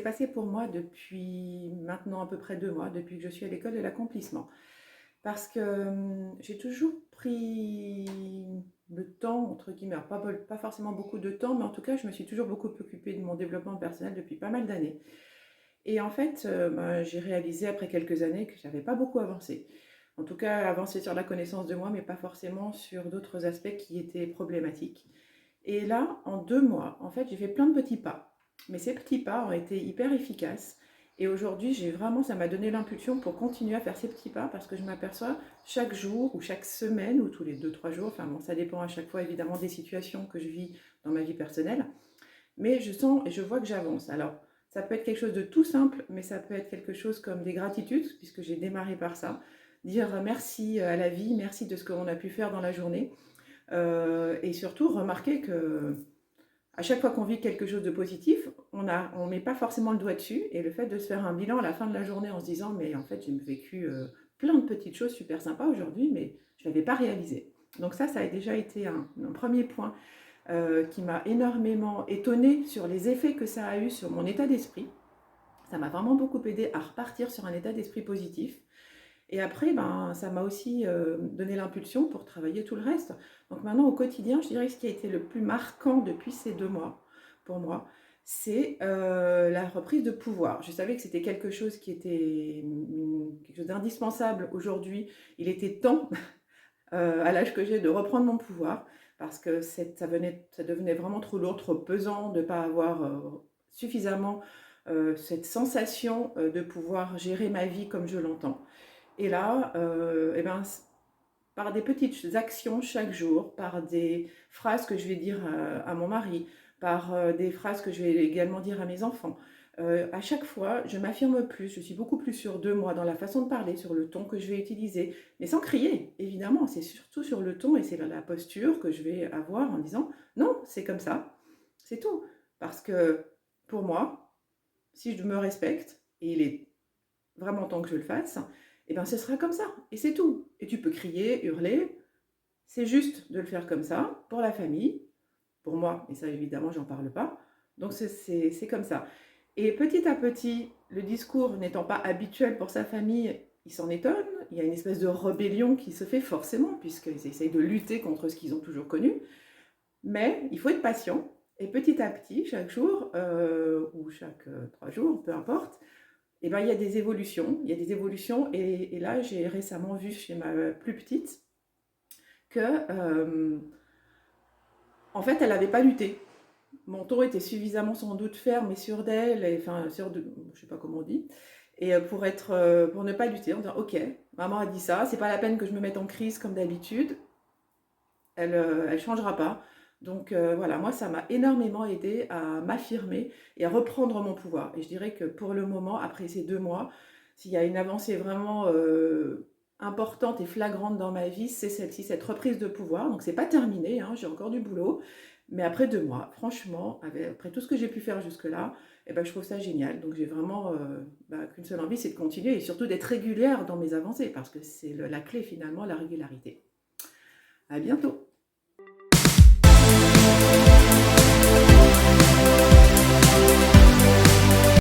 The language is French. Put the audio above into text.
passé pour moi depuis maintenant à peu près 2 mois, depuis que je suis à l'école de l'accomplissement. Parce que j'ai toujours pris le temps, entre guillemets, alors pas forcément beaucoup de temps, mais en tout cas, je me suis toujours beaucoup occupée de mon développement personnel depuis pas mal d'années. Et en fait, j'ai réalisé après quelques années que j'avais pas beaucoup avancé. En tout cas, avancé sur la connaissance de moi, mais pas forcément sur d'autres aspects qui étaient problématiques. Et là, en 2 mois, en fait, j'ai fait plein de petits pas. Mais ces petits pas ont été hyper efficaces. Et aujourd'hui, ça m'a donné l'impulsion pour continuer à faire ces petits pas parce que je m'aperçois chaque jour ou chaque semaine ou tous les 2, 3 jours, enfin bon, ça dépend à chaque fois évidemment des situations que je vis dans ma vie personnelle, mais je sens et je vois que j'avance. Alors, ça peut être quelque chose de tout simple, mais ça peut être quelque chose comme des gratitudes, puisque j'ai démarré par ça. Dire merci à la vie, merci de ce qu'on a pu faire dans la journée. Et surtout, remarquer que à chaque fois qu'on vit quelque chose de positif, on met pas forcément le doigt dessus. Et le fait de se faire un bilan à la fin de la journée en se disant, mais en fait, j'ai vécu plein de petites choses super sympas aujourd'hui, mais je ne l'avais pas réalisé. Donc ça a déjà été un premier point qui m'a énormément étonnée sur les effets que ça a eu sur mon état d'esprit. Ça m'a vraiment beaucoup aidé à repartir sur un état d'esprit positif. Et après, ben, ça m'a aussi donné l'impulsion pour travailler tout le reste. Donc maintenant, au quotidien, je dirais que ce qui a été le plus marquant depuis ces 2 mois, pour moi, c'est la reprise de pouvoir. Je savais que c'était quelque chose qui était quelque chose d'indispensable aujourd'hui. Il était temps, à l'âge que j'ai, de reprendre mon pouvoir, parce que ça devenait vraiment trop lourd, trop pesant de ne pas avoir suffisamment cette sensation de pouvoir gérer ma vie comme je l'entends. Et là, eh ben, par des petites actions chaque jour, par des phrases que je vais dire à mon mari, par des phrases que je vais également dire à mes enfants, à chaque fois, je m'affirme plus, je suis beaucoup plus sûre de moi dans la façon de parler, sur le ton que je vais utiliser, mais sans crier, évidemment, c'est surtout sur le ton et c'est la posture que je vais avoir en disant non, c'est comme ça, c'est tout. Parce que pour moi, si je me respecte, et il est vraiment temps que je le fasse, et bien ce sera comme ça, et c'est tout. Et tu peux crier, hurler, c'est juste de le faire comme ça, pour la famille, pour moi, et ça évidemment j'en parle pas, donc c'est comme ça. Et petit à petit, le discours n'étant pas habituel pour sa famille, il s'en étonne, il y a une espèce de rébellion qui se fait forcément, puisqu'ils essayent de lutter contre ce qu'ils ont toujours connu, mais il faut être patient, et petit à petit, chaque jour, ou chaque 3 jours, peu importe, et ben, il y a des évolutions, et là j'ai récemment vu chez ma plus petite que en fait elle n'avait pas lutté. Mon ton était suffisamment sans doute ferme et sûr d'elle, enfin sûr de, je sais pas comment on dit, et pour ne pas lutter, en disant ok, maman a dit ça, c'est pas la peine que je me mette en crise comme d'habitude, elle changera pas. Donc voilà, moi ça m'a énormément aidé à m'affirmer et à reprendre mon pouvoir. Et je dirais que pour le moment, après ces 2 mois, s'il y a une avancée vraiment importante et flagrante dans ma vie, c'est celle-ci, cette reprise de pouvoir. Donc c'est pas terminé, hein, j'ai encore du boulot. Mais après 2 mois, franchement, après tout ce que j'ai pu faire jusque-là, eh ben, je trouve ça génial. Donc j'ai vraiment qu'une seule envie, c'est de continuer et surtout d'être régulière dans mes avancées parce que c'est la clé finalement, la régularité. À bientôt!